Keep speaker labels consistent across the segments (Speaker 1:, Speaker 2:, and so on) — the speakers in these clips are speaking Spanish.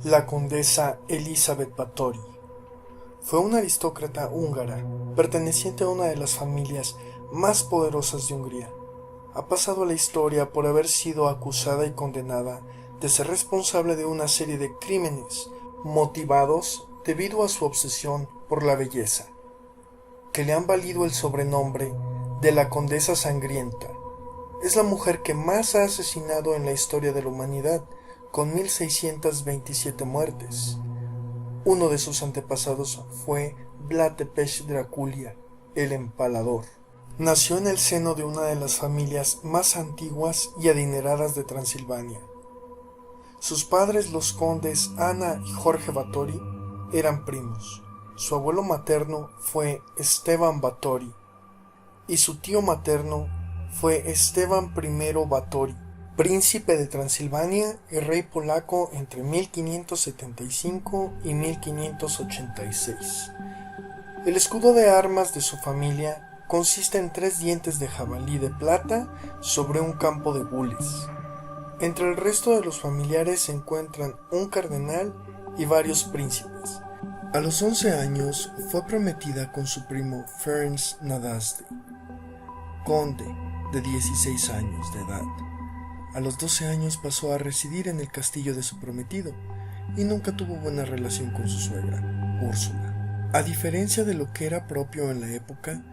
Speaker 1: La condesa Elisabeth Báthory fue una aristócrata húngara perteneciente a una de las familias más poderosas de Hungría. Ha pasado a la historia por haber sido acusada y condenada de ser responsable de una serie de crímenes motivados debido a su obsesión por la belleza, que le han valido el sobrenombre de la Condesa Sangrienta. Es la mujer que más ha asesinado en la historia de la humanidad, con 1627 muertes. Uno de sus antepasados fue Vlad Tepes Draculia, el Empalador. Nació en el seno de una de las familias más antiguas y adineradas de Transilvania. Sus padres, los condes Ana y Jorge Báthory, eran primos. Su abuelo materno fue Esteban Báthory y su tío materno fue Esteban I Báthory, príncipe de Transilvania y rey polaco entre 1575 y 1586. El escudo de armas de su familia consiste en 3 dientes de jabalí de plata sobre un campo de gules. Entre el resto de los familiares se encuentran un cardenal y varios príncipes. A los 11 años fue prometida con su primo Ferenc Nadasdy, conde de 16 años de edad. A los 12 años pasó a residir en el castillo de su prometido y nunca tuvo buena relación con su suegra, Úrsula. A diferencia de lo que era propio en la época,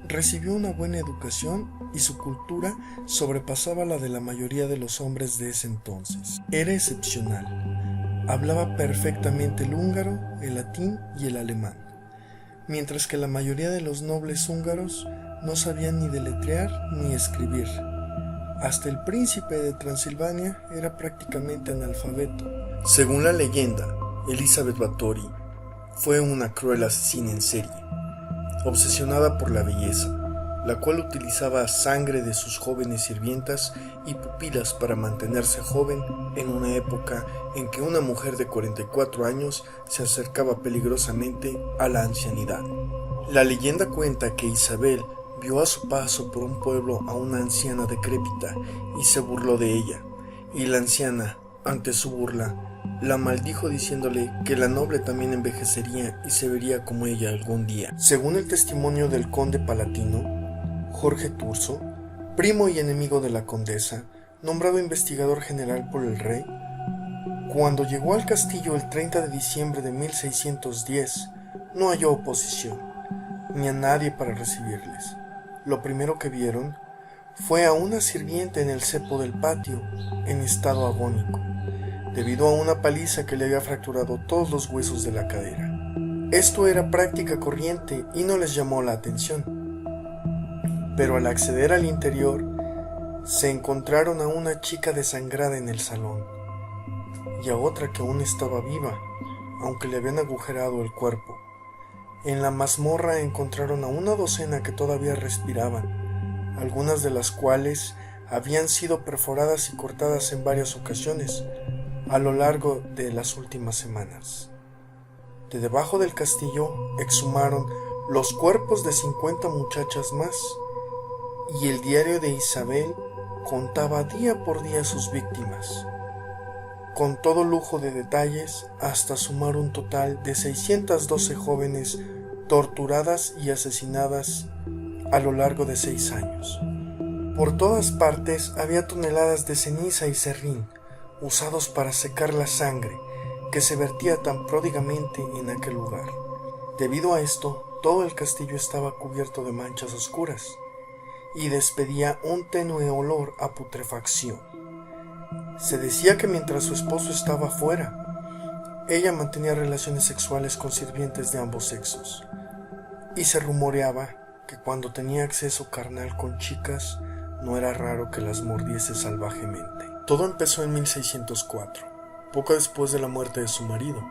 Speaker 1: recibió una buena educación y su cultura sobrepasaba la de la mayoría de los hombres de ese entonces. Era excepcional. Hablaba perfectamente el húngaro, el latín y el alemán, mientras que la mayoría de los nobles húngaros no sabían ni deletrear ni escribir. Hasta el príncipe de Transilvania era prácticamente analfabeto. Según la leyenda, Elisabeth Báthory fue una cruel asesina en serie, obsesionada por la belleza, la cual utilizaba sangre de sus jóvenes sirvientas y pupilas para mantenerse joven en una época en que una mujer de 44 años se acercaba peligrosamente a la ancianidad. La leyenda cuenta que Isabel vio a su paso por un pueblo a una anciana decrépita y se burló de ella, y la anciana, ante su burla, la maldijo diciéndole que la noble también envejecería y se vería como ella algún día. Según el testimonio del conde palatino, Jorge Turso, primo y enemigo de la condesa, nombrado investigador general por el rey, cuando llegó al castillo el 30 de diciembre de 1610, no halló oposición, ni a nadie para recibirles. Lo primero que vieron fue a una sirvienta en el cepo del patio, en estado agónico, debido a una paliza que le había fracturado todos los huesos de la cadera. Esto era práctica corriente y no les llamó la atención. Pero al acceder al interior, se encontraron a una chica desangrada en el salón, y a otra que aún estaba viva, aunque le habían agujerado el cuerpo. En la mazmorra encontraron a una docena que todavía respiraban, algunas de las cuales habían sido perforadas y cortadas en varias ocasiones a lo largo de las últimas semanas. De debajo del castillo exhumaron los cuerpos de 50 muchachas más, y el diario de Isabel contaba día por día sus víctimas, con todo lujo de detalles, hasta sumar un total de 612 jóvenes torturadas y asesinadas a lo largo de 6 años. Por todas partes había toneladas de ceniza y serrín, usados para secar la sangre que se vertía tan pródigamente en aquel lugar. Debido a esto, todo el castillo estaba cubierto de manchas oscuras y despedía un tenue olor a putrefacción. Se decía que mientras su esposo estaba fuera, ella mantenía relaciones sexuales con sirvientes de ambos sexos, y se rumoreaba que cuando tenía acceso carnal con chicas, no era raro que las mordiese salvajemente. Todo empezó en 1604, poco después de la muerte de su marido.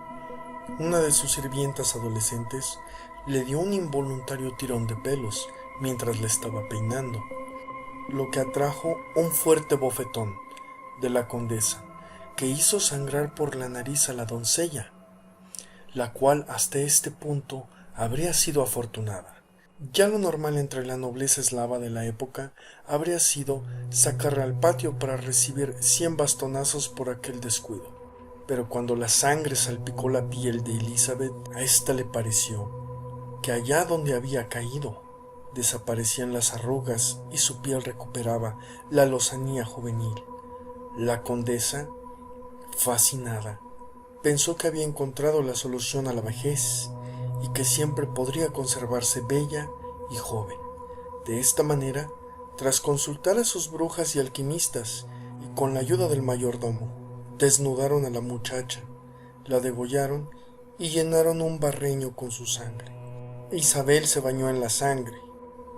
Speaker 1: Una de sus sirvientas adolescentes le dio un involuntario tirón de pelos mientras le estaba peinando, lo que atrajo un fuerte bofetón de la condesa, que hizo sangrar por la nariz a la doncella, la cual hasta este punto habría sido afortunada. Ya lo normal entre la nobleza eslava de la época habría sido sacarla al patio para recibir 100 bastonazos por aquel descuido. Pero cuando la sangre salpicó la piel de Elizabeth, a ésta le pareció que allá donde había caído desaparecían las arrugas y su piel recuperaba la lozanía juvenil. La condesa, fascinada, pensó que había encontrado la solución a la vejez y que siempre podría conservarse bella y joven. De esta manera, tras consultar a sus brujas y alquimistas y con la ayuda del mayordomo, desnudaron a la muchacha, la degollaron y llenaron un barreño con su sangre. Isabel se bañó en la sangre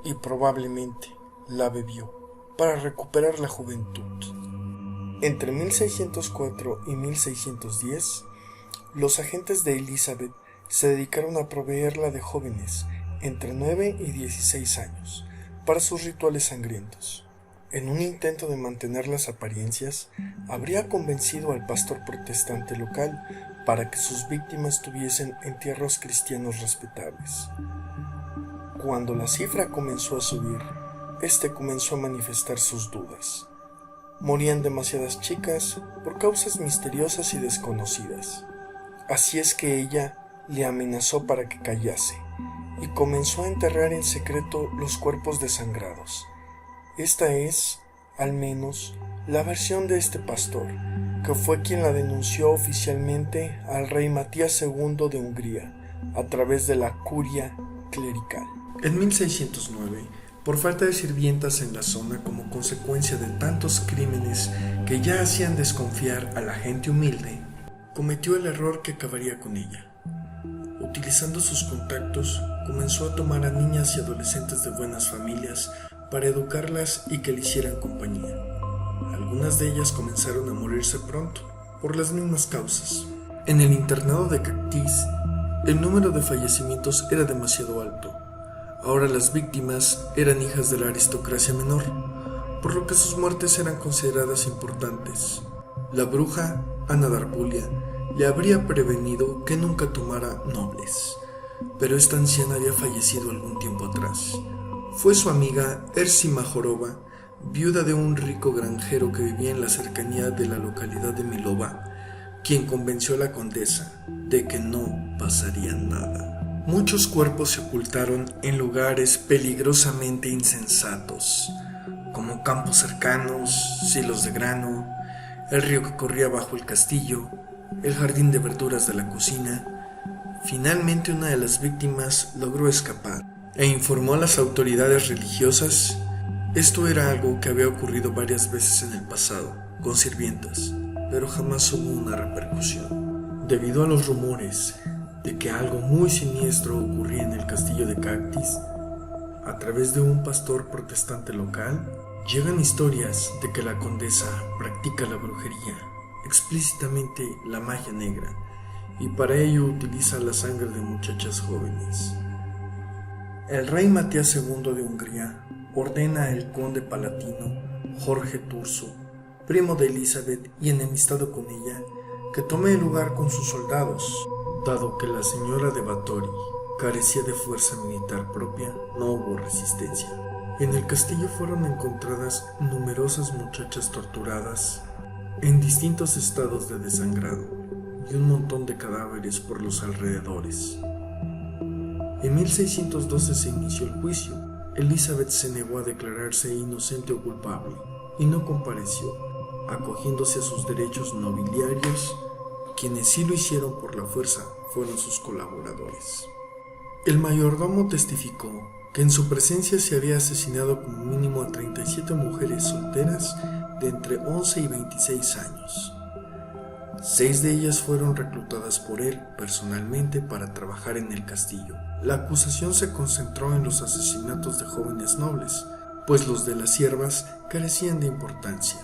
Speaker 1: y probablemente la bebió para recuperar la juventud. Entre 1604 y 1610, los agentes de Elizabeth se dedicaron a proveerla de jóvenes entre 9 y 16 años para sus rituales sangrientos. En un intento de mantener las apariencias, habría convencido al pastor protestante local para que sus víctimas tuviesen entierros cristianos respetables. Cuando la cifra comenzó a subir, este comenzó a manifestar sus dudas. Morían demasiadas chicas por causas misteriosas y desconocidas. Así es que ella le amenazó para que callase y comenzó a enterrar en secreto los cuerpos desangrados. Esta es, al menos, la versión de este pastor, que fue quien la denunció oficialmente al rey Matías II de Hungría, a través de la curia clerical. En 1609, por falta de sirvientas en la zona como consecuencia de tantos crímenes que ya hacían desconfiar a la gente humilde, cometió el error que acabaría con ella. Utilizando sus contactos, comenzó a tomar a niñas y adolescentes de buenas familias para educarlas y que le hicieran compañía. Algunas de ellas comenzaron a morirse pronto, por las mismas causas. En el internado de Cactis, el número de fallecimientos era demasiado alto. Ahora las víctimas eran hijas de la aristocracia menor, por lo que sus muertes eran consideradas importantes. La bruja, Ana Darpulia, le habría prevenido que nunca tomara nobles, pero esta anciana había fallecido algún tiempo atrás. Fue su amiga Ersi Majorova, viuda de un rico granjero que vivía en la cercanía de la localidad de Milova, quien convenció a la condesa de que no pasaría nada. Muchos cuerpos se ocultaron en lugares peligrosamente insensatos, como campos cercanos, silos de grano, el río que corría bajo el castillo, el jardín de verduras de la cocina. Finalmente una de las víctimas logró escapar e informó a las autoridades religiosas. Esto era algo que había ocurrido varias veces en el pasado, con sirvientas, pero jamás hubo una repercusión. Debido a los rumores de que algo muy siniestro ocurría en el castillo de Cactis, a través de un pastor protestante local, llegan historias de que la condesa practica la brujería, explícitamente la magia negra, y para ello utiliza la sangre de muchachas jóvenes. El rey Matías II de Hungría ordena al conde palatino Jorge Turso, primo de Elizabeth y enemistado con ella, que tome el lugar con sus soldados. Dado que la señora de Báthory carecía de fuerza militar propia, no hubo resistencia. En el castillo fueron encontradas numerosas muchachas torturadas en distintos estados de desangrado y un montón de cadáveres por los alrededores. En 1612 se inició el juicio. Elizabeth se negó a declararse inocente o culpable y no compareció, acogiéndose a sus derechos nobiliarios. Quienes sí lo hicieron por la fuerza fueron sus colaboradores. El mayordomo testificó que en su presencia se había asesinado como mínimo a 37 mujeres solteras de entre 11 y 26 años. 6 de ellas fueron reclutadas por él personalmente para trabajar en el castillo. La acusación se concentró en los asesinatos de jóvenes nobles, pues los de las siervas carecían de importancia.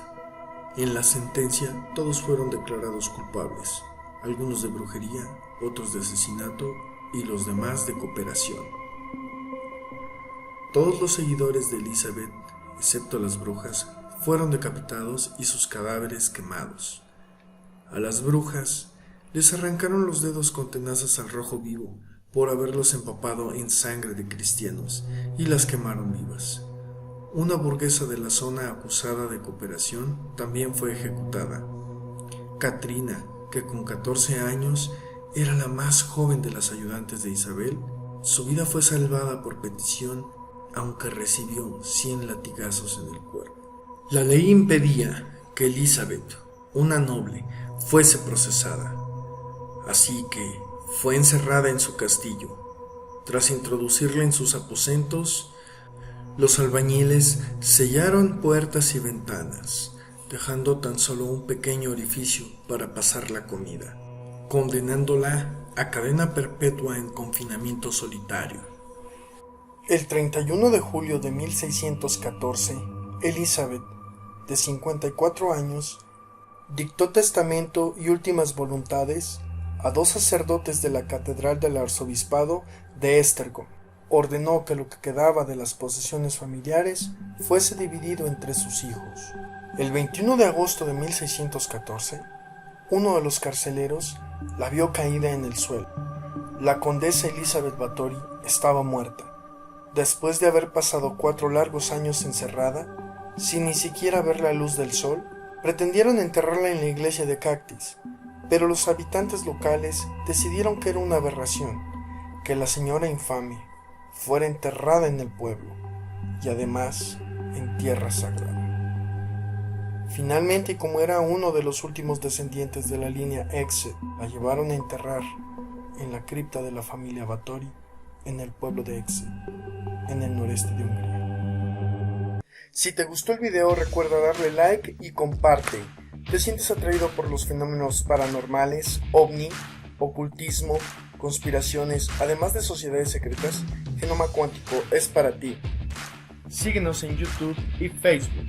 Speaker 1: En la sentencia todos fueron declarados culpables, algunos de brujería, otros de asesinato y los demás de cooperación. Todos los seguidores de Elizabeth, excepto las brujas, fueron decapitados y sus cadáveres quemados. A las brujas les arrancaron los dedos con tenazas al rojo vivo por haberlos empapado en sangre de cristianos y las quemaron vivas. Una burguesa de la zona acusada de cooperación también fue ejecutada. Katrina, que con 14 años era la más joven de las ayudantes de Isabel, su vida fue salvada por petición, aunque recibió 100 latigazos en el cuerpo. La ley impedía que Elizabeth, una noble, fuese procesada, así que fue encerrada en su castillo. Tras introducirla en sus aposentos, los albañiles sellaron puertas y ventanas, dejando tan solo un pequeño orificio para pasar la comida, condenándola a cadena perpetua en confinamiento solitario. El 31 de julio de 1614, Elizabeth, de 54 años, dictó testamento y últimas voluntades a 2 sacerdotes de la Catedral del Arzobispado de Esztergom. Ordenó que lo que quedaba de las posesiones familiares fuese dividido entre sus hijos. El 21 de agosto de 1614, uno de los carceleros la vio caída en el suelo. La condesa Elizabeth Báthory estaba muerta, después de haber pasado 4 largos años encerrada, sin ni siquiera ver la luz del sol. Pretendieron enterrarla en la iglesia de Cactis, pero los habitantes locales decidieron que era una aberración, que la señora infame fuera enterrada en el pueblo, y además en tierra sagrada. Finalmente, y como era uno de los últimos descendientes de la línea Exe, la llevaron a enterrar en la cripta de la familia Báthory en el pueblo de Exe, en el noreste de Hungría. Si te gustó el video, recuerda darle like y comparte. ¿Te sientes atraído por los fenómenos paranormales, ovni, ocultismo, conspiraciones, además de sociedades secretas? Genoma Cuántico es para ti. Síguenos en YouTube y Facebook.